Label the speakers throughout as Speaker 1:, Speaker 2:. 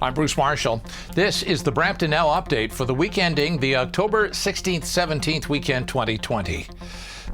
Speaker 1: I'm Bruce Marshall. This is the Brampton Now update for the week ending the October 16th, 17th weekend 2020.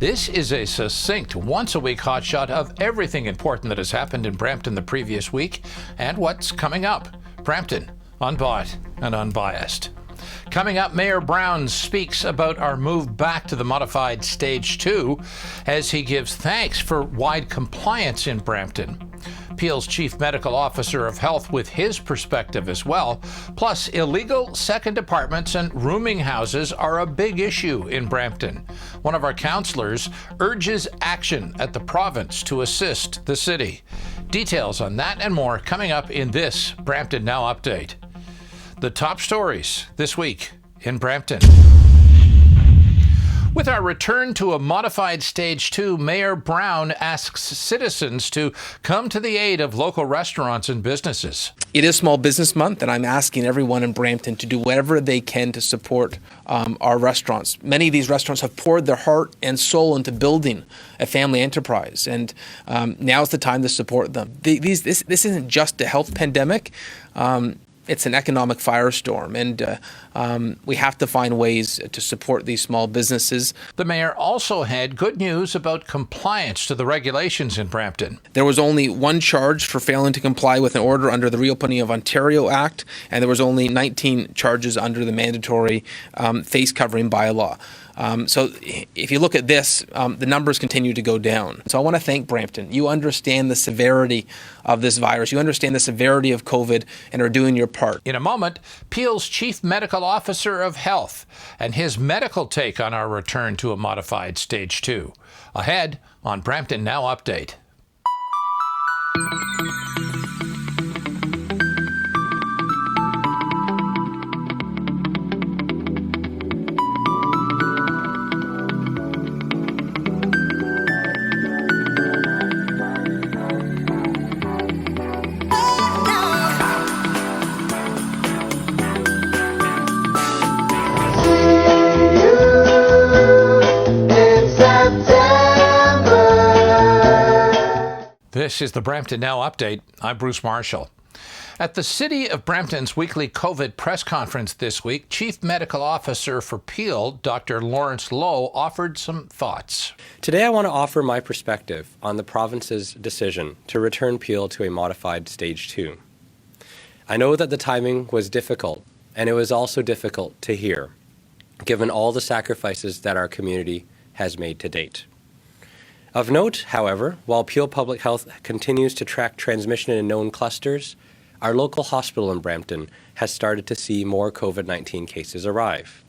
Speaker 1: This is a succinct, once-a-week hotshot of everything important that has happened in Brampton the previous week and what's coming up. Brampton, unbought and unbiased. Coming up, Mayor Brown speaks about our move back to the modified Stage 2 as he gives thanks for wide compliance in Brampton. Peel's Chief Medical Officer of Health with his perspective as well. Plus, illegal second apartments and rooming houses are a big issue in Brampton. One of our councillors urges action at the province to assist the city. Details on that and more coming up in this Brampton Now update. The top stories this week in Brampton. With our return to a modified Stage 2, Mayor Brown asks citizens to come to the aid of local restaurants and businesses.
Speaker 2: It is Small Business Month, and I'm asking everyone in Brampton to do whatever they can to support our restaurants. Many of these restaurants have poured their heart and soul into building a family enterprise, and now's the time to support them. This isn't just a health pandemic. It's an economic firestorm, and we have to find ways to support these small businesses.
Speaker 1: The mayor also had good news about compliance to the regulations in Brampton.
Speaker 2: There was only one charge for failing to comply with an order under the Reopening of Ontario Act, and there was only 19 charges under the mandatory face covering bylaw. So if you look at this, the numbers continue to go down. So I want to thank Brampton. You understand the severity of this virus. You understand the severity of COVID and are doing your part.
Speaker 1: In a moment, Peel's Chief Medical Officer of Health and his medical take on our return to a modified Stage 2. Ahead on Brampton Now Update. This is the Brampton Now Update. I'm Bruce Marshall. At the City of Brampton's weekly COVID press conference this week, Chief Medical Officer for Peel, Dr. Lawrence Lowe, offered some thoughts.
Speaker 3: Today I want to offer my perspective on the province's decision to return Peel to a modified Stage 2. I know that the timing was difficult, and it was also difficult to hear, given all the sacrifices that our community has made to date. Of note, however, while Peel Public Health continues to track transmission in known clusters, our local hospital in Brampton has started to see more COVID-19 cases arrive.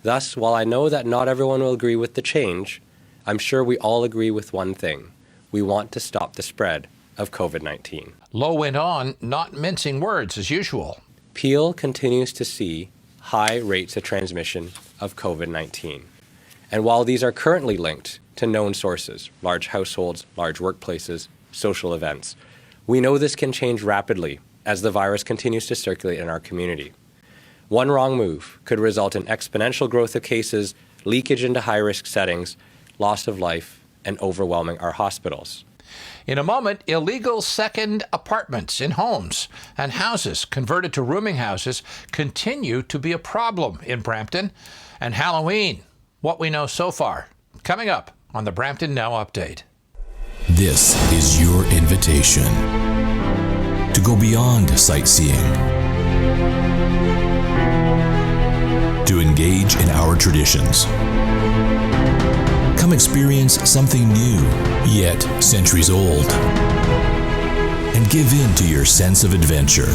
Speaker 3: Thus, while I know that not everyone will agree with the change, I'm sure we all agree with one thing. We want to stop the spread of COVID-19.
Speaker 1: Lowe went on, not mincing words as usual.
Speaker 3: Peel continues to see high rates of transmission of COVID-19. And while these are currently linked to known sources, large households, large workplaces, social events, we know this can change rapidly as the virus continues to circulate in our community. One wrong move could result in exponential growth of cases, leakage into high-risk settings, loss of life, and overwhelming our hospitals.
Speaker 1: In a moment, illegal second apartments in homes and houses converted to rooming houses continue to be a problem in Brampton. And Halloween, what we know so far, coming up on the Brampton Now Update.
Speaker 4: This is your invitation to go beyond sightseeing, to engage in our traditions. Come experience something new, yet centuries old, and give in to your sense of adventure.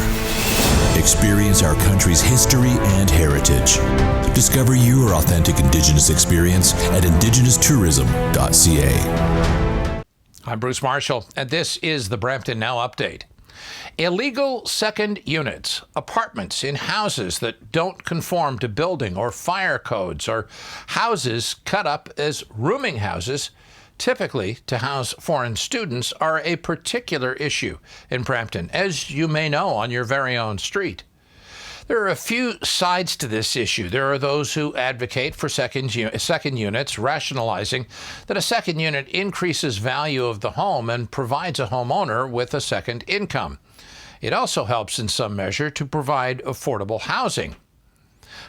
Speaker 4: Experience our country's history and heritage. Discover your authentic Indigenous experience at indigenous-tourism.ca.
Speaker 1: I'm Bruce Marshall, and this is the Brampton Now Update. Illegal second units, apartments in houses that don't conform to building or fire codes, or houses cut up as rooming houses, typically to house foreign students, are a particular issue in Brampton, as you may know on your very own street. There are a few sides to this issue. There are those who advocate for second units, rationalizing that a second unit increases value of the home and provides a homeowner with a second income. It also helps in some measure to provide affordable housing.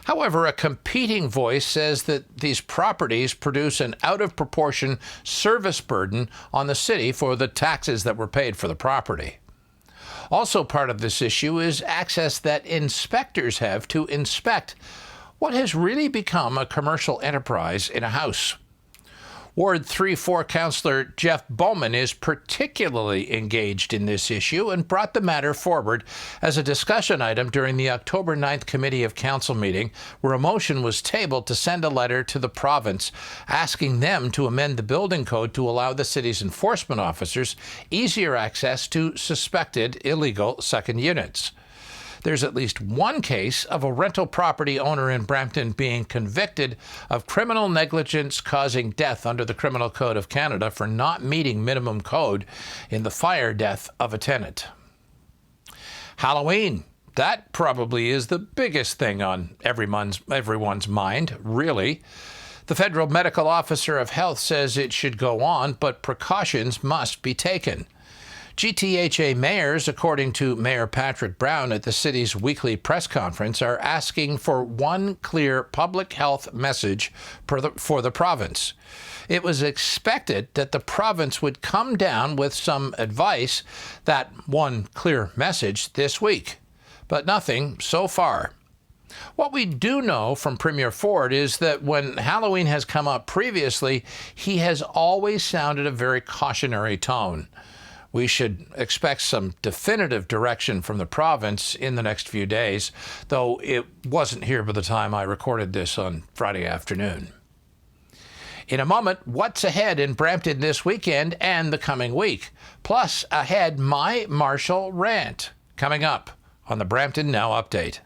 Speaker 1: However, a competing voice says that these properties produce an out-of-proportion service burden on the city for the taxes that were paid for the property. Also part of this issue is access that inspectors have to inspect what has really become a commercial enterprise in a house. Ward 3-4 Councillor 𝗕𝗿𝗺𝗺𝗺 is particularly engaged in this issue and brought the matter forward as a discussion item during the October 9th Committee of Council meeting, where a motion was tabled to send a letter to the province asking them to amend the building code to allow the city's enforcement officers easier access to suspected illegal second units. There's at least one case of a rental property owner in Brampton being convicted of criminal negligence causing death under the Criminal Code of Canada for not meeting minimum code in the fire death of a tenant. Halloween. That probably is the biggest thing on everyone's mind, really. The Federal Medical Officer of Health says it should go on, but precautions must be taken. GTHA mayors, according to Mayor Patrick Brown at the city's weekly press conference, are asking for one clear public health message for the province. It was expected that the province would come down with some advice, that one clear message, this week, but nothing so far. What we do know from Premier Ford is that when Halloween has come up previously, he has always sounded a very cautionary tone. We should expect some definitive direction from the province in the next few days, though it wasn't here by the time I recorded this on Friday afternoon. In a moment, what's ahead in Brampton this weekend and the coming week? Plus, ahead, my Marshall rant, coming up on the Brampton Now Update.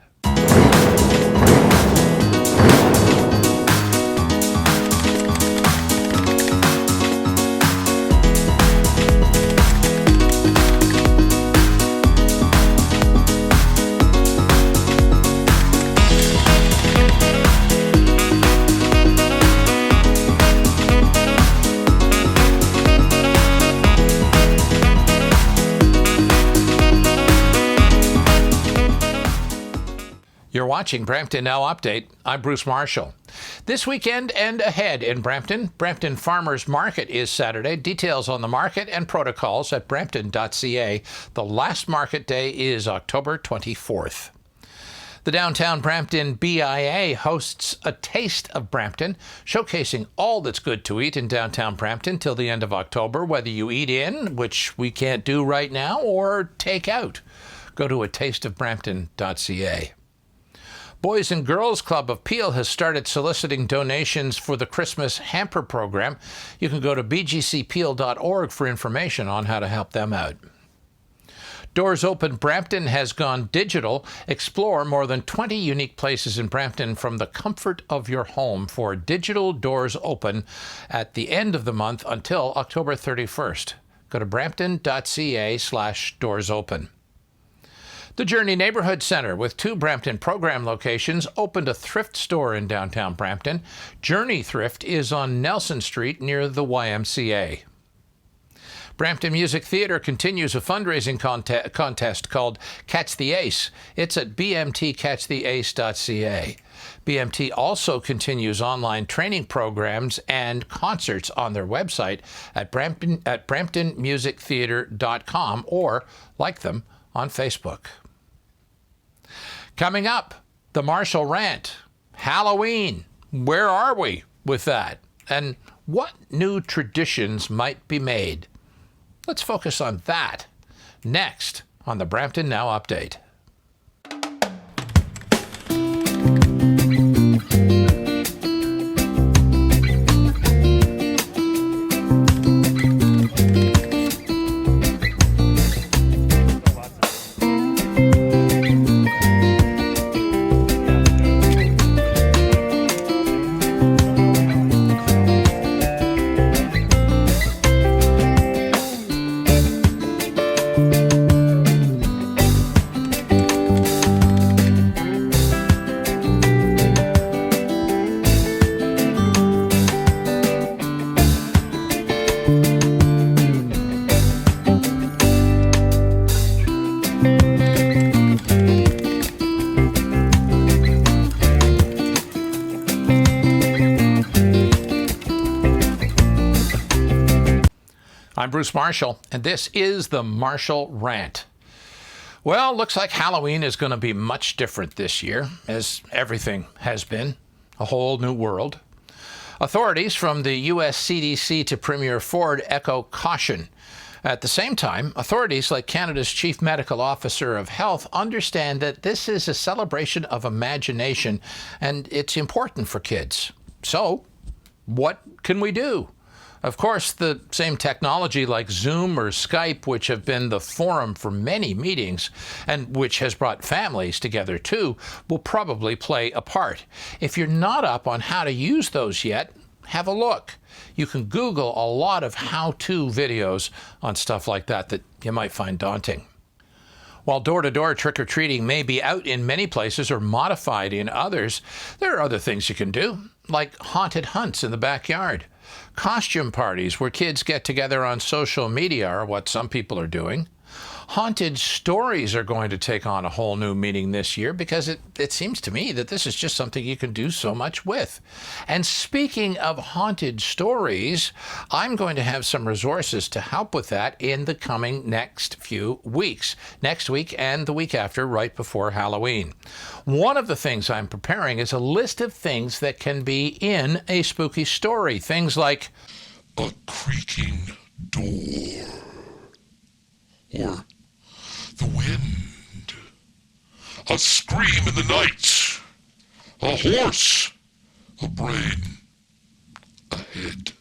Speaker 1: You're watching Brampton Now Update. I'm Bruce Marshall. This weekend and ahead in Brampton, Brampton Farmers Market is Saturday. Details on the market and protocols at brampton.ca. The last market day is October 24th. The Downtown Brampton BIA hosts a Taste of Brampton, showcasing all that's good to eat in downtown Brampton till the end of October, whether you eat in, which we can't do right now, or take out. Go to tasteofbrampton.ca. Boys and Girls Club of Peel has started soliciting donations for the Christmas hamper program. You can go to bgcpeel.org for information on how to help them out. Doors Open Brampton has gone digital. Explore more than 20 unique places in Brampton from the comfort of your home for digital Doors Open at the end of the month until October 31st. Go to brampton.ca/doorsopen. The Journey Neighborhood Centre, with 2 Brampton program locations, opened a thrift store in downtown Brampton. Journey Thrift is on Nelson Street near the YMCA. Brampton Music Theatre continues a fundraising contest called Catch the Ace. It's at bmtcatchtheace.ca. BMT also continues online training programs and concerts on their website at bramptonmusictheatre.com or like them on Facebook. Coming up, the Marshall Rant. Halloween. Where are we with that? And what new traditions might be made? Let's focus on that next on the Brampton Now Update. I'm Bruce Marshall, and this is the Marshall Rant. Well, looks like Halloween is going to be much different this year, as everything has been. A whole new world. Authorities from the U.S. CDC to Premier Ford echo caution. At the same time, authorities like Canada's Chief Medical Officer of Health understand that this is a celebration of imagination, and it's important for kids. So, what can we do? Of course, the same technology like Zoom or Skype, which have been the forum for many meetings and which has brought families together too, will probably play a part. If you're not up on how to use those yet, have a look. You can Google a lot of how-to videos on stuff like that you might find daunting. While door-to-door trick-or-treating may be out in many places or modified in others, there are other things you can do, like haunted hunts in the backyard. Costume parties where kids get together on social media are what some people are doing. Haunted stories are going to take on a whole new meaning this year because it seems to me that this is just something you can do so much with. And speaking of haunted stories, I'm going to have some resources to help with that in the coming next few weeks. Next week and the week after, right before Halloween. One of the things I'm preparing is a list of things that can be in a spooky story. Things like
Speaker 5: a creaking door, or the wind, a scream in the night, a horse, a brain, a head.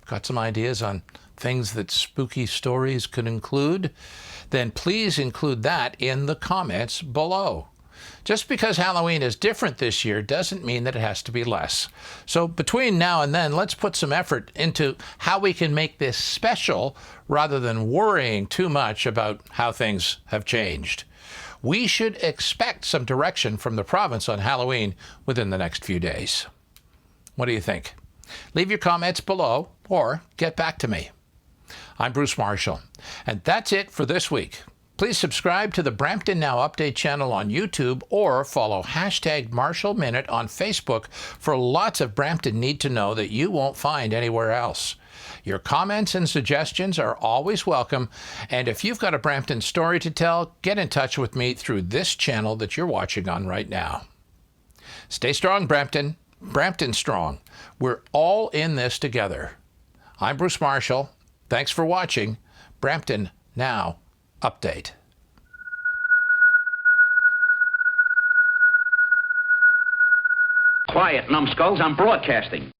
Speaker 1: Got some ideas on things that spooky stories could include? Then please include that in the comments below. Just because Halloween is different this year doesn't mean that it has to be less. So between now and then, let's put some effort into how we can make this special rather than worrying too much about how things have changed. We should expect some direction from the province on Halloween within the next few days. What do you think? Leave your comments below or get back to me. I'm Bruce Marshall, and that's it for this week. Please subscribe to the Brampton Now Update channel on YouTube or follow #MarshallMinute on Facebook for lots of Brampton need to know that you won't find anywhere else. Your comments and suggestions are always welcome, and if you've got a Brampton story to tell, get in touch with me through this channel that you're watching on right now. Stay strong, Brampton. Brampton strong. We're all in this together. I'm Bruce Marshall. Thanks for watching Brampton Now Update.
Speaker 6: Quiet, numbskulls, I'm broadcasting.